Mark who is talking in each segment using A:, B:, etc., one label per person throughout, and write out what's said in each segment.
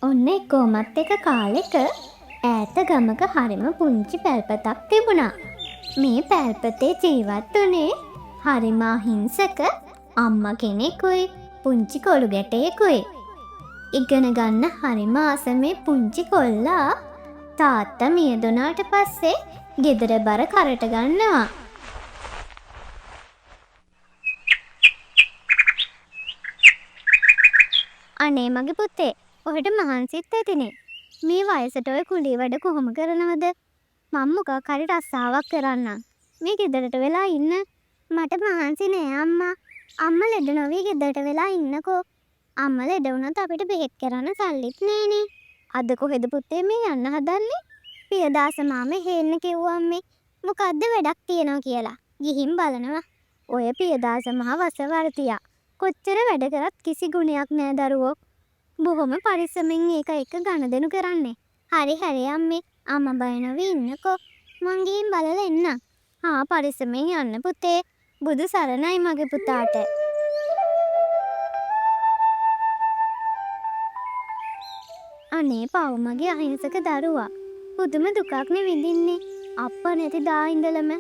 A: ඔන්න කොමත් එක කාලෙක ඈත ගමක හරිම පුංචි පැල්පතක් තිබුණා. මේ පැල්පතේ ජීවත් වුණේ හරිම අහිංසක අම්මා කෙනෙකුයි පුංචි කොළු ගැටයෙකුයි. ඉගෙන ගන්න හරිම ආස මේ පුංචි කොල්ලා තාත්තා මියදුනාට පස්සේ ගෙදර බර කරට ගන්නවා. අනේ මගේ පුතේ, ඔහෙට මහන්සිත් ඇතිනේ. මේ වයසට ඔය කුලී වැඩ කොහොම කරනවද? මම මොකක් හරි රස්සාවක් කරන්නම්. මේ ගෙදරට වෙලා ඉන්න. මට මහන්සි නෑ අම්මා. අම්මා ලෙඩ නොවී ගෙදරට වෙලා ඉන්නකෝ. අම්මා ලෙඩ වුණත් අපිට බෙහෙත් කරන්න සල්ලිත් නෑනේ. අද කොහෙද පුතේ මේ යන්න හදන්නේ? පියදාස මාමේ හේන්න කිව්වා අම්මේ. මොකද්ද වැඩක් තියනවා කියලා. ගිහින් බලනවා. ඔය පියදාස මහ වසවර්තියා. කොච්චර වැඩ කරත් කිසි ගුණයක් නෑ දරුවෝ. බොහොම පරිස්සමෙන් ඒක එක ගනුදෙනු කරන්නේ. හරි හරි අම්මේ. අම්මා බය නොවී ඉන්නකෝ. මං ගිහින් බලලා එන්නම්. හා පරිස්සමෙන් යන්න පුතේ. බුදු සරණයි මගේ පුතාට. අනේ පව් මගේ අහිංසක දරුවා. පුදුම දුකක්නේ විඳින්නේ. අප්පා නැති දා ඉඳලම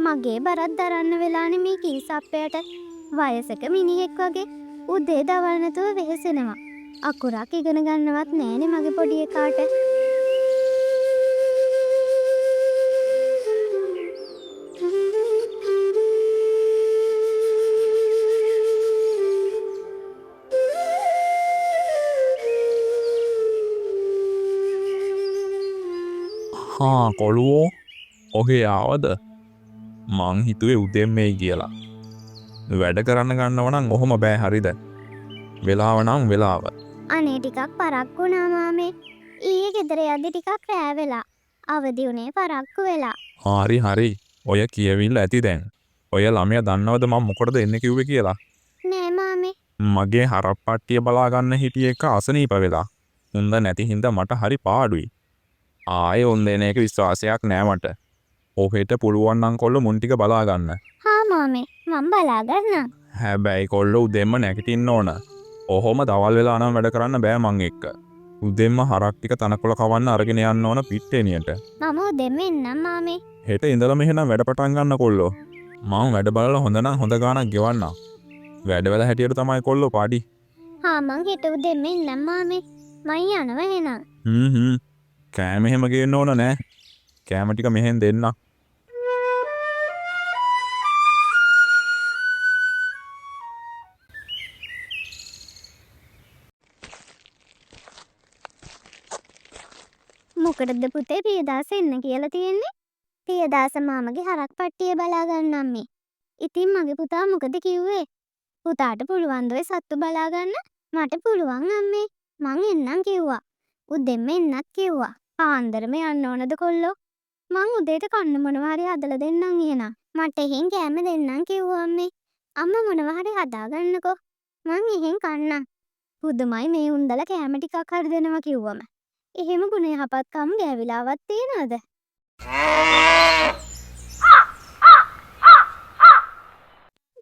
A: මගේ බරත් දරන්න වෙලානේ මේ කිරිසප්පයට. වයසක මිනිහෙක් වගේ උදේ දවල් නැතුව වෙහෙසෙනවා. අකුරක් ඉගෙන ගන්නවත් නෑනේ මගේ පොඩි එකාට.
B: කොළුවෝ ඔහේ ආවද? මං හිතුවේ උදෙන් මෙයි කියලා. වැඩ කරන්න ගන්නවනම් ඔහොම බෑ හරිද? වෙලාව නම් වෙලාව.
A: අනේ ටිකක් පරක්කු වුණා මාමේ. ඊයේ ගෙදර යද්දි ටිකක් රෑ වෙලා. අවදි උනේ පරක්කු වෙලා.
B: හරි. ඔය කියවිල්ල ඇති දැන්. ඔය ළමයා දන්නවද මම මොකටද එන්න කිව්වේ කියලා?
A: නෑ මාමේ.
B: මගේ හරප්පට්ටිය බලා ගන්න හිටිය එක අසනීප වෙලා. උන්ද නැති හින්දා මට හරි පාඩුයි. ආයේ උන් දෙන එක විශ්වාසයක් නෑ මට. ඔහෙට පුළුවන් නම් කොල්ල මුන් ටික බලා ගන්න.
A: හා මාමේ මම බලා ගන්නම්.
B: හැබැයි කොල්ල උදෙන්ම නැගිටින්න ඕන. ඔහොම දවල් වෙලා නම් වැඩ කරන්න බෑ මං එක්ක. උදෙන්ම හරක් ටික තනකොළ කවන්න අරගෙන යන්න ඕන පිට්ටේනියට.
A: මම උදෙන්ම එන්නම් මාමේ.
B: හෙට ඉඳලම එහෙනම් වැඩ පටන් ගන්න කොල්ලෝ. මම වැඩ බලලා හොඳ නම් හොඳ ගාණක් ගෙවන්නම්. වැඩවල හැටියට තමයි කොල්ලෝ පාඩි.
A: හා මං හෙට උදෙන්ම එන්නම් මාමේ. මං යනවා එහෙනම්.
B: කෑම එහෙම ගේන්න ඕන නෑ. කෑම ටික මෙහෙන් දෙන්න.
A: මොකටද පුතේ පියදාස එන්න කියලා තියෙන්නේ? පියදාස මාමගේ හරක් පට්ටිය බලා ගන්නම් මේ. ඉතින් මගේ පුතා මොකද කිව්වේ? පුතාට පුළුවන් ද ඔය සත්තු බලා ගන්න? මට පුළුවන් අම්මේ. මං එන්නම් කිව්වා. උදෙන්ම එන්නත් කිව්වා. පාන්දරම යන්න ඕනද කොල්ලෝ? මං උදේට කන්න මොනවා හරි හදලා දෙන්නම් එහෙනම්. මට එහෙන් කෑම දෙන්නම් කිව්වා අම්මේ. අම්මා මොනවා හරි හදාගන්නකෝ. මං එහෙන් කන්නම්. පුදුමයි මේ උන්දලා කෑම ටිකක් හරි දෙනවා කිව්වම. එහෙම ගුණ යහපත්කම් ගෑවිලාවක් තියනවද?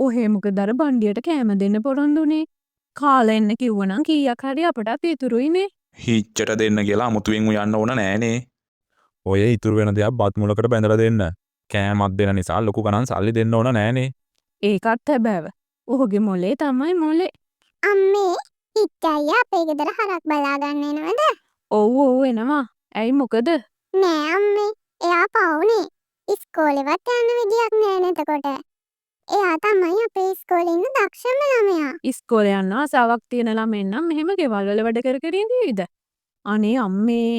C: ඔහේ මොකද අර බණ්ඩියට කෑම දෙන්න පොරොන්දුනේ? කාලා එන්න කිව්වනම් කීයක් හරි අපටත් ඉතුරුයිනේ.
B: හිච්චට දෙන්න කියලා අමුතුවෙන් යන්න ඕන නෑනේ. ඔය ඉතුරු වෙන දේක් බත් මුලකට බැඳලා දෙන්න. කෑමක් දෙන නිසා ලොකු ගණන් සල්ලි දෙන්න ඕන නෑනේ.
C: ඒකත් හැබෑව. ඔහුගේ මොලේ තමයි මොලේ.
A: අම්මේ හිච්චයි අපේ ගෙදර හරක් බලා ගන්න එනවද?
C: ඔව් එනවා. ඇයි මොකද?
A: නෑ අම්මේ. එයා පවුනේ. ඉස්කෝලේවත් යන්න විදියක් නෑ නේතකොට. එයා තමයි අපේ ඉස්කෝලේ ඉන්න දක්ෂම ළමයා.
C: ඉස්කෝලේ යන්න ආසාවක් තියෙන ළමෙන් නම් මෙහෙම ගෙවල් වල වැඩ කර ඉඳීවිද? අනේ අම්මේ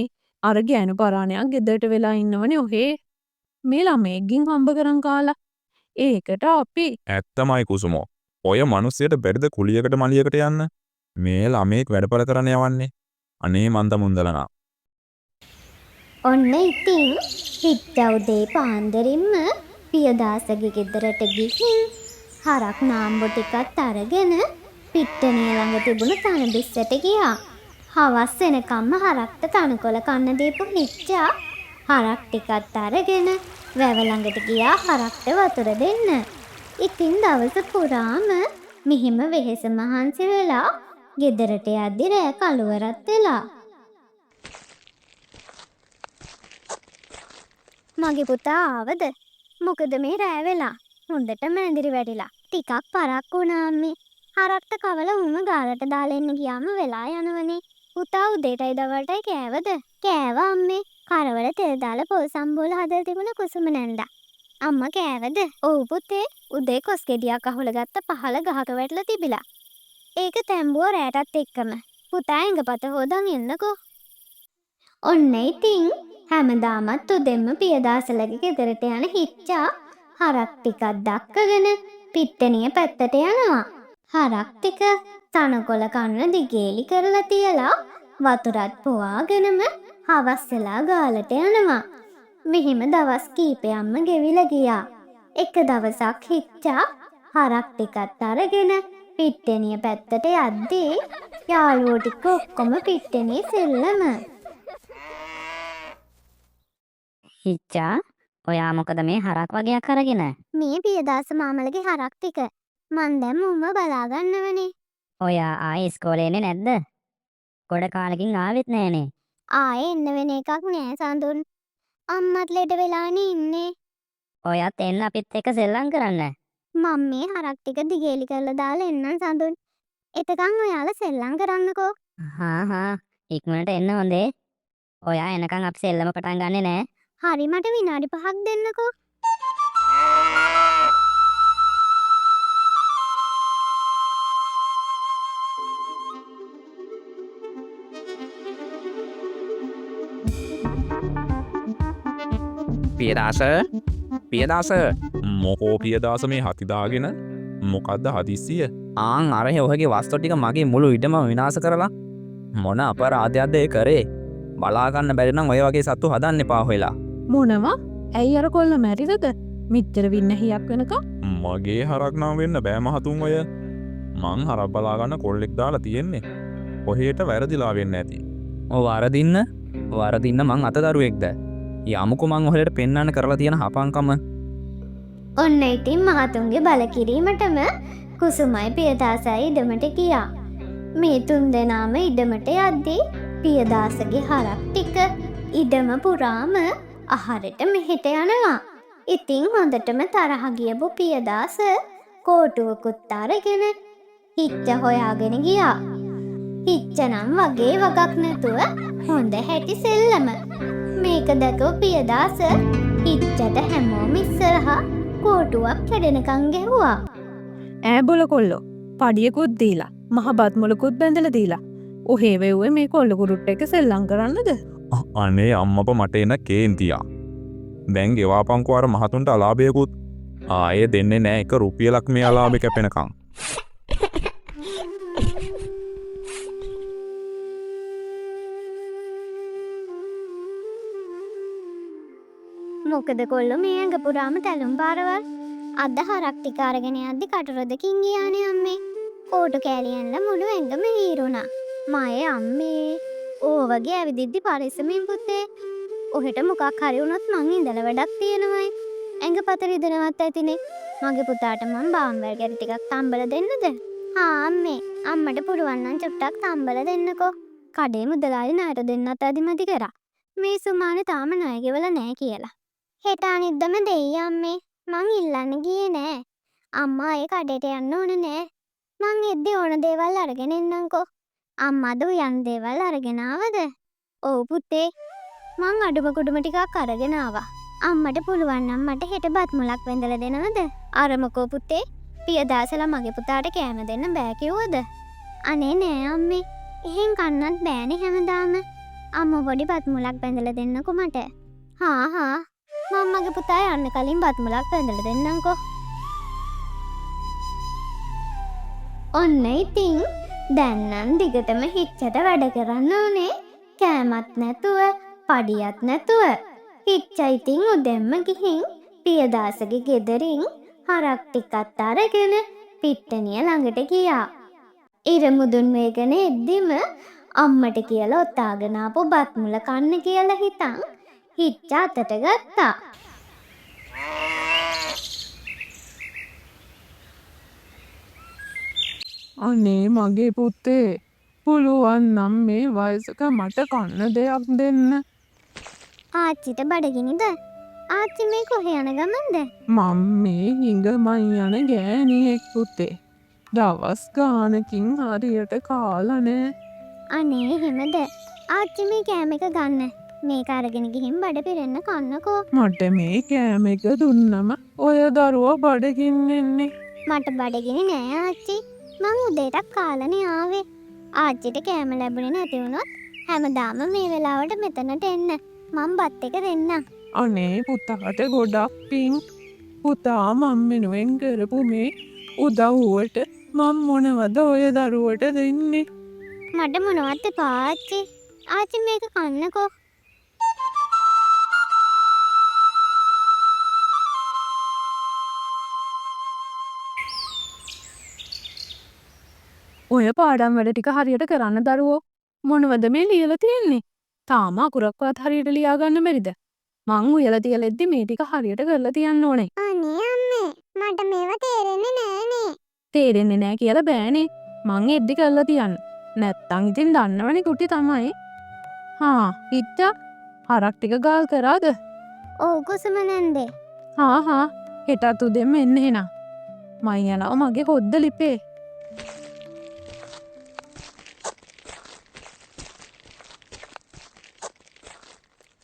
C: අර ගෑනු පරාණයක් ගෙදරට වෙලා ඉන්නවනේ ඔහේ. මේ ළමෙක්ගෙන් හම්බ කරන් කාලා. ඒකට අපි
B: ඇත්තමයි කුසුමෝ. ඔය මිනිස්සුන්ට බැරිද කුලියකට මලියකට යන්න? මේ ළමෙක් වැඩපල කරන්න යවන්නේ. අනේ මන්ද මුන්දලනා.
A: ඔන්න ඉතින් හිට්ට උදේ පාන්දරින්ම පියදාසගේ ගෙදරට ගිහින් හරක් නාම්බො ටිකත් අරගෙන පිට්ටනිය ළඟ තිබුණු තන බිස්සට ගියා. හවස් වෙනකම්ම හරක්ට තනකොළ කන්න දීපු හිච්චා හරක් ටිකත් අරගෙන වැව ළඟට ගියා හරක්ට වතුර දෙන්න. ඉතින් දවස පුරාම මෙහෙම වෙහෙස මහන්සි වෙලා ගෙදරට යද්දි රෑ කළුවරත් වෙලා. මගේ පුතා ආවද? මොකද මේ රෑ වෙලා? හොඳටම ඇඳිරි වැටිලා. ටිකක් පරක් වුණා අම්මේ. හරක්ට කවල උම ගාලට දාලා එන්න ගියාම වෙලා යනවනේ. පුතා උදේටයි දවල්ටයි කෑවද? කෑවා අම්මේ. කරවල තෙල් දාලා පොල් සම්බෝල හදලා තිබුණ කුසුම නැන්දා. අම්මා කෑවද? ඔව් පුතේ. උදේ කොස් ගෙඩියක් අහුල ගත්ත පහල ගහක වැටලා තිබිලා. ඒක තැඹුව රෑටත් එක්කම. පුතා ඇඟපත හොදන් එන්නකෝ. ඔන්න ඉතින් හැමදාමත් උදෙන්ම පියදාසලගේ ගෙදරට යන හිච්චා හරක් ටිකක් දක්කගෙන පිට්ටනිය පැත්තට යනවා. හරක් ටික තනකොළ කන්න දිගේලි කරලා තියලා වතුරත් පොවාගෙනම හවස් වෙලා ගාලට යනවා. මෙහෙම දවස් කීපයක්ම ගෙවිලා ගියා. එක දවසක් හිච්චා හරක් ටිකත් අරගෙන පිට්ටනිය පැත්තට යද්දී යාළුවෝ ටික ඔක්කොම පිට්ටනිය සෙල්ලම.
D: හිච්චා ඔයා මොකද මේ හරක් වගේක් අරගෙන?
A: මේ පියදාස මාමලගේ හරක් ටික මන් දැන් මුම බලාගන්නවනේ.
D: ඔයා ආයේ ඉස්කෝලේ එන්නේ නැද්ද? ගොඩ කාලෙකින් ආවෙත් නෑනේ.
A: ආයේ එන්න වෙන එකක් නෑ සඳුන්. අම්මත් ලෙඩ වෙලානේ ඉන්නේ.
D: ඔයත් එන්න අපිත් එක්ක සෙල්ලම් කරන්න.
A: මම මේ හරක් ටික දිගේලි කරලා දාලා එන්නම් සඳුන්. එතකන් ඔයාලා සෙල්ලම් කරන්නකෝ.
D: හා ඉක්මනට එන්න හොඳේ. ඔයා එනකන් අපි සෙල්ලම පටන් ගන්නෙ නෑ.
A: හරි මට විනාඩි 5ක් දෙන්නකෝ.
B: පියදාස මොකෝ පියදාස මේ හතිදාගෙන මොකක්ද හදිස්සිය?
E: ආන් අර ඔහගේ වස්තු ටික මගේ මුළු ඉඩම විනාශ කරලා මොන අපරාධයක්ද ඒ කරේ? බලාගන්න බැරි නම් ඔය වගේ සත්තු හදන්න එපා හොයලා.
C: මොනවා? ඇයි අර කොල්ල මැරිදද? මෙච්චර වින්නහියක් වෙනකම්?
B: මගේ හරක් නම් වෙන්න බෑ මහතුන් ඔය. මං හරක් බලාගන්න කොල්ලෙක් දාලා තියෙන්නේ. කොහේට වැරදිලා වෙන්න ඇති.
E: ඔව් වරදින්න මං අතදරුවෙක්ද? යමුකෝ මං ඔහෙලට පෙන්වන්න කරලා තියෙන හපංකම.
A: ඔන්න ඉතින් මහතුන්ගේ බල කිරීමටම කුසුමයි පියදාසයි ඉඩමට ගියා. මේ තුන් දෙනාම ඉඩමට යද්දී පියදාසගේ හරක් ටික ඉඩම පුරාම අහරට මෙහෙට යනවා. ඉතින් හොඳටම තරහ ගියපු පියදාස කෝටුවකුත් අරගෙන හිච්ච හොයාගෙන ගියා. හිච්ච නම් වගේ වගක් නැතුව හොඳ හැටි සෙල්ලම. මේක දැකපු පියදාස හිච්චට හැමෝම ඉස්සරහා කෝටුවක් කැඩෙනකන් ගැහුවා.
C: ඈ බොල කොල්ලෝ පඩියකුත් දීලා මහ බත් මොලකුත් බැඳලා දීලා ඔහේ වෙව්වේ මේ කොල්ල කුරුට්ට එක සෙල්ලම් කරන්නද?
B: අනේ අම්මප මට එන කේන්තියා. දැන් ගෙවාපංකෝ අර මහතුන්ට අලාභයකුත්. ආයේ දෙන්නේ නෑ එක රුපියලක් මේ අලාභය කැපෙනකම්.
A: මොකද කොල්ලෝ මේ ඇඟ පුරාම තැලුම් පාරවල්. අද හරක් ටික අරගෙන යද්දි කටරොදකින් ගියානේ අම්මේ. කෝටු කෑලියෙන්ල මුළු ඇඟම හීරුණා. මයේ අම්මේ ඕ වගේ ඇවිදිද්දි පරිස්සමින් පුතේ. ඔහෙට මොකක් හරි වුණොත් මං ඉඳලා වැඩක් තියෙනවයි. ඇඟපත රිදෙනවත් ඇතිනේ. මගේ පුතාට මං බාම්වැල් ගැරි ටිකක් තම්බලා දෙන්නද? හා අම්මේ අම්මට පුළුවන් නම් චුට්ටක් තම්බලා දෙන්නකෝ. කඩේ මුදලාලි ණයට දෙන්නත් අදිමදි කරා. මේ සුමානේ තාම ණය ගෙවලා නෑ කියලා. හෙට අනිද්දම දෙයි අම්මේ. මං ඉල්ලන්න ගියේ නෑ. අම්මා ඒ කඩේට යන්න ඕන නෑ. මං එද්දි ඕන දේවල් අරගෙන එන්නම්කෝ. අම්මද උයන් දේවල් අරගෙන ආවද? ඔව් පුතේ. මං අඩුම කුඩුම ටිකක් අරගෙන ආවා. අම්මට පුළුවන් නම් මට හෙට බත් මුලක් වෙන්දලා දෙනවද? අරමුකෝ පුතේ. පියදාසලා මගේ පුතාට කෑම දෙන්න බෑ කිව්වද? අනේ නෑ අම්මේ. එහෙන් කන්නත් බෑනේ හැමදාම. අම්මා පොඩි බත් මුලක් බැඳලා දෙන්නකෝ මට. හා මම මගේ පුතා යන්න කලින් බත් මුලක් බැඳලා දෙන්නම්කෝ. ඔන්න ඉතින් දැන් නම් දිගටම හිච්චට වැඩ කරන්න ඕනේ. කෑමත් නැතුව, පඩියත් නැතුව. හිච්ච ඉතින් උදෙන්ම ගිහින් පියදාසගේ ගෙදරින් හරක් ටිකක් අරගෙන පිට්ටනිය ළඟට ගියා. ඉර මුදුන් වේගන එද්දිම අම්මට කියලා ඔතාගෙන ආපු බත් මුල කන්න කියලා හිතන් හිච්ච අතට ගත්තා.
C: අනේ මගේ පුතේ පුළුවන් නම් මේ වයසක මට කන්න දෙයක් දෙන්න.
A: ආච්චිට බඩගිනිද? ආච්චි මේ කොහේ යන ගමන්ද?
C: මම මේ හිඟමයි යන ගෑණියෙක් පුතේ. දවස් ගානකින් හරියට කාලා නෑ.
A: අනේ එහෙමද? ආච්චි මේ කෑම එක ගන්න. මේක අරගෙන ගිහින් බඩ පිරෙන්න කන්නකෝ.
C: මට මේ කෑම එක දුන්නම ඔය දරුවා බඩගින්නෙන්නේ.
A: මට බඩගිනි නෑ ආච්චි. මං උදේටත් කාලානේ ආවේ. ආච්චිට කෑම ලැබුණේ නැති වුණොත් හැමදාම මේ වෙලාවට මෙතනට එන්න. මං බත් එක දෙන්නම්.
C: අනේ පුතාට ගොඩක් පිං. පුතා මම වෙනුවෙන් කරපු මේ උදව්වට මම මොනවද ඔය දරුවට දෙන්නේ?
A: මට මොනවත් එපා ආච්චි. ආච්චි මේක කන්නකෝ.
C: ඔය පාඩම් වැඩ ටික හරියට කරන්න දරුවෝ. මොනවද මේ ලියලා තියෙන්නේ? තාම අකුරක්වත් හරියට ලියා ගන්න බැරිද? මං උයලා තියලෙද්දි මේ ටික හරියට කරලා තියන්න ඕනේ.
A: අනේ අම්මේ මට මේවා තේරෙන්නේ නෑනේ.
C: තේරෙන්නේ නෑ කියලා බෑනේ. මං එද්දි කරලා තියන්න. නැත්තම් ඉතින් දන්නවනේ කුටි තමයි. හා හිට්ටා හරක් ටික ගාල් කරාද?
A: ඔව් කුසුම නන්දේ.
C: හා හෙටත් උදෙන්ම එන්න එහෙනම්. මං යනවා මගේ හොද්ද ලිපේ.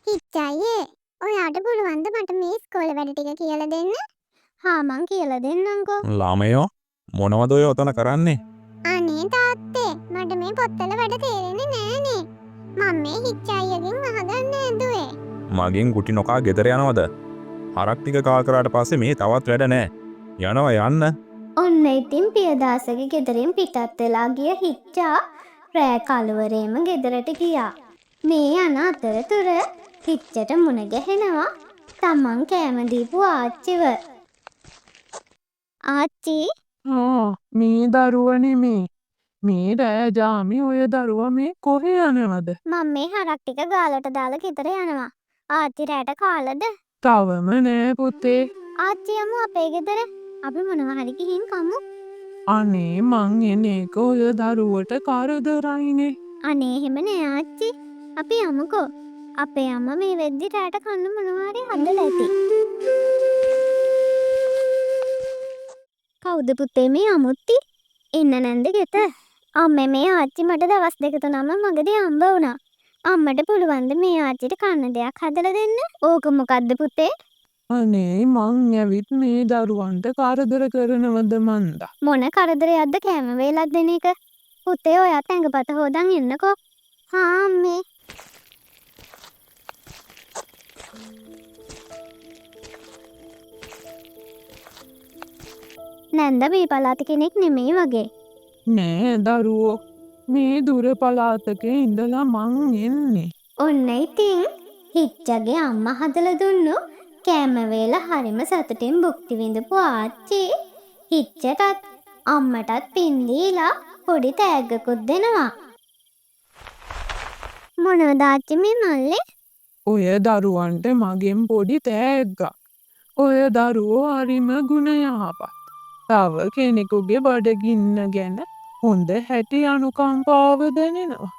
A: හිච්චයියේ ඔයාට පුළුවන්ද මට මේ ඉස්කෝලේ වැඩ ටික කියලා දෙන්න? හා මං කියලා දෙන්නම්කෝ.
B: ළමයෝ මොනවද ඔය ඔතන කරන්නේ?
A: අනේ තාත්තේ මට මේ පොත්වල වැඩ තේරෙන්නේ නෑනේ. මම මේ හිච්චයියගෙන් අහගන්න ඇදුවේ.
B: මගෙන් ගුටි නොකා ගෙදර යනවද? හරක් ටික කාල් කරාට පස්සේ මේ තවත් වැඩ නෑ. යනවා යන්න.
A: ඔන්න ඉතින් පියදාසගේ ගෙදරින් පිටත් වෙලා ගිය හිච්චා රෑ කලවරේම ගෙදරට ගියා. මේ යන අතරතුර හිච්චට මුණ ගැහෙනවා තමන් කෑම දීපු ආච්චිව. ආච්චි
C: මේ දරුවනේ මේ රෑ ජාමි ඔය දරුවා මේ කොහේ යනවද?
A: මම මේ හරක් ටික ගාලට දාලා ගෙදර යනවා. ආච්චි රෑට කාලද?
C: තවම නෑ පුතේ.
A: ආච්චි යමු අපේ ගෙදර. අපි මොනවා හරි ගිහින් කමු.
C: අනේ මං එන්නේ කොය දරුවට කරදරයිනේ.
A: අනේ එහෙම නෑ ආච්චි. අපි යමුකෝ. අපේ අම්මා මේ වෙද්දි රෑට කන්න මොනවා හරි හදලා ඇති. කවුද පුතේ මේ අමුත්ති? එන්න නැන්ද ගෙත. අම්මේ මේ ආච්චි මට දවස් දෙක තුනම මගදී හම්බ වුණා. අම්මට පුළුවන්ද මේ ආච්චිට කන්න දෙයක් හදලා දෙන්න? ඕක මොකද්ද පුතේ?
C: අනේ මං ඇවිත් මේ දරුවන්ට කරදර කරනවද මන්දා.
A: මොන කරදරයක්ද කෑම වේලක් දෙන එක? පුතේ ඔයත් ඇඟපත හොදන් එන්නකෝ. හා අම්මේ. නැන්ද මේ පළාත කෙනෙක් නෙමෙයි වගේ.
C: නෑ දරුවෝ මේ දුර පළාතක ඉඳලා මං එන්නේ.
A: ඔන්න ඉතින් හිච්චගේ අම්මා හදලා දුන්නු කෑම වේල හරිම සතුටින් භුක්ති විඳපු ආච්චි හිච්චටත් අම්මටත් පින් දීලා පොඩි තෑග්ගකුත් දෙනවා. මොනවද ආච්චි මේ මල්ලේ?
C: ඔය දරුවන්ට මගෙන් පොඩි තෑග්ගක්. ඔය දරුවෝ හරිම ගුණ යහපත්. තව කෙනෙකුගේ බඩගින්න ගැන හොඳ හැටි අනුකම්පාව දැනෙනවා.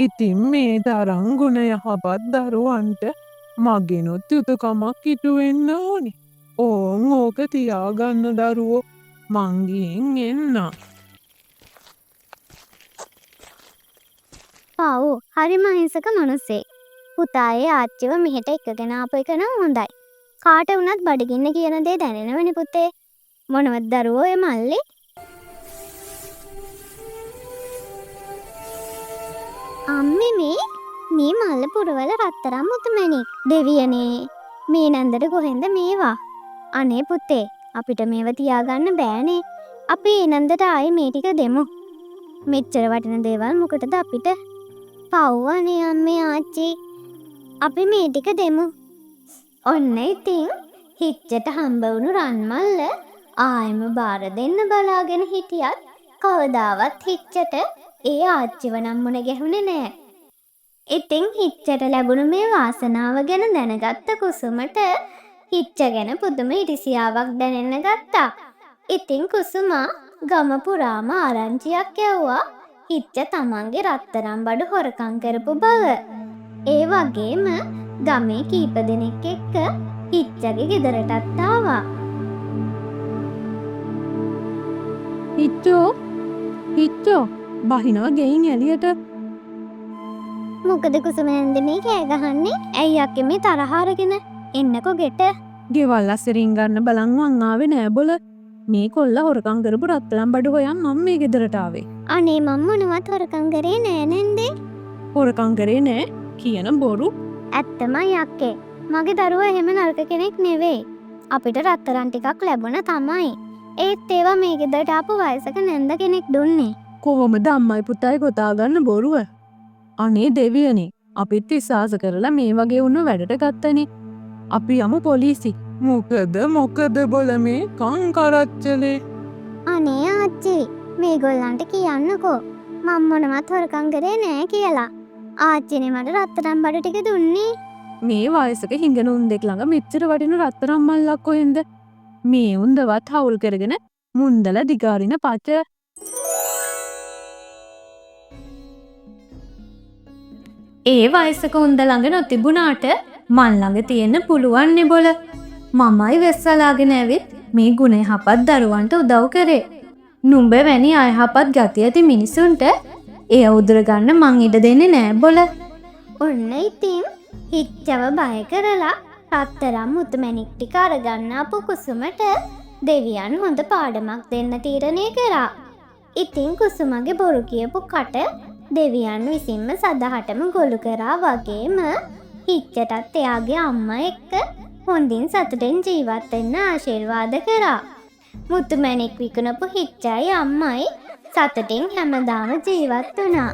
C: ඉතින් මේ තරම් ගුණ යහපත් දරුවන්ට මගෙනුත් යුතුකමක් ඉටු වෙන්න ඕනි. ඕන් ඕක තියාගන්න දරුවෝ මං ගිහින් එන්නම්.
A: පව් හරිම අහිංසක මිනිස්සෙක්. පුතායේ ආච්චිව මෙහෙට එකගෙන ආපු එක නම් හොඳයි. කාට වුණත් බඩගින්න කියන දේ දැනෙනවනේ පුතේ. මොනවද දරුවෝ ඒ මල්ලේ? අම්මේ මේ මල්ල පුරවල රත්තරන් මුතුමැණික්. දෙවියනේ මේ නන්දට කොහෙන්ද මේවා? අනේ පුතේ අපිට මේව තියාගන්න බෑනේ. අපි ඒ නන්දට ආයේ මේ ටික දෙමු. මෙච්චර වටින දේවල් මොකටද අපිට? පව්වනේ අම්මේ ආච්චි. අපි මේ ටික දෙමු. ඔන්න ඉතින් හිච්චට හම්බ වුණු රන්මල්ල ආයෙම බාර දෙන්න බලාගෙන හිටියත් කවදාවත් හිච්චට ඒ ආච්චිව නම් මුණ ගැහුනේ නෑ. ඉතින් හිච්චට ලැබුණු මේ වාසනාව ගැන දැනගත්ත කුසුමට හිච්ච ගැන පුදුම ඉරිසියාවක් දැනෙන්න ගත්තා. ඉතින් කුසුමා ගම පුරාම ආරංචියක් යවුවා හිච්ච තමන්ගේ රත්තරන් බඩු හොරකම් කරපු බව. ඒ වගේම ගමේ කීප දෙනෙක් එක්ක හිච්චගේ ගෙදරටත් ආවා.
C: හිච්චෝ බහිනවා ගෙයින් එළියට.
A: මොකද කුසුම නැන්ද මේ කෑ ගහන්නේ? ඇයි අක්කේ මේ තරහ අරගෙන? එන්නකෝ ගෙට.
C: ගෙවල් අස්සරින් ගන්න බලන් වන් ආවේ නෑ බොල. මේ කොල්ල හොරකම් කරපු රත්තරන් බඩු හොයන් මම මේ ගෙදරට ආවේ.
A: අනේ මම මොනවත් හොරකම් කරේ නෑ නේන්දේ.
C: හොරකම් කරේ නෑ කියන බොරු.
A: ඇත්තමයි අක්කේ. මගේ දරුවා එහෙම නරක කෙනෙක් නෙවෙයි. අපිට රත්තරන් ටිකක් ලැබුණ තමයි. ඒත් ඒවා මේ ගෙදරට ආපු වයසක නැන්ද කෙනෙක් දුන්නේ.
C: කොහොමද අම්මයි පුතයි ගොතා ගන්න බොරුව? අනේ දෙවියනේ අපිත් විශ්වාස කරලා මේ වගේ වුණ වැඩට ගත්තනේ. අපි යමු පොලිසි. මොකද බොල මේ කං කරච්චලේ.
A: අනේ ආච්චි මේගොල්ලන්ට කියන්නකෝ මම මොනවත් හොරකම් කරේ නෑ කියලා. ආච්චිනේ මට රත්තරන් බඩු ටික දුන්නේ.
C: මේ වයසක හිඟන උන් දෙක් ළඟ මෙච්චර වටින රත්තරන් මල්ලක් කොහෙන්ද? මේ උන්දවත් හවුල් කරගෙන මුන්දල දිගාරින පච.
F: ඒ වයසක උන්ද ළඟ නොතිබුණාට මන් ළඟ තියෙන්න පුළුවන් නේ බොල. මමයි වෙස්සලාගෙන ඇවිත් මේ ගුණ යහපත් දරුවන්ට උදව් කරේ. නුඹ වැනි අයහපත් ගති ඇති මිනිසුන්ට එය උදුරගන්න මං ඉඩ දෙන්නේ නෑ බොල.
A: ඔන්න ඉතින් හිච්චව බය කරලා රත්තරන් මුතුමැණික් ටික අරගන්න අපු කුසුමට දෙවියන් හොඳ පාඩමක් දෙන්න තීරණය කරා. ඉතින් කුසුමගේ බොරු කියපු කට දෙවියන් විසින්ම සදහටම ගොළු කරා වගේම හිච්චටත් එයාගේ අම්මා එක්ක හොඳින් සතුටෙන් ජීවත් වෙන්න ආශිර්වාද කරා. මුතුමැණික් විකුණපු හිච්චයි අම්මයි සතුටින් හැමදාම ජීවත් වුණා.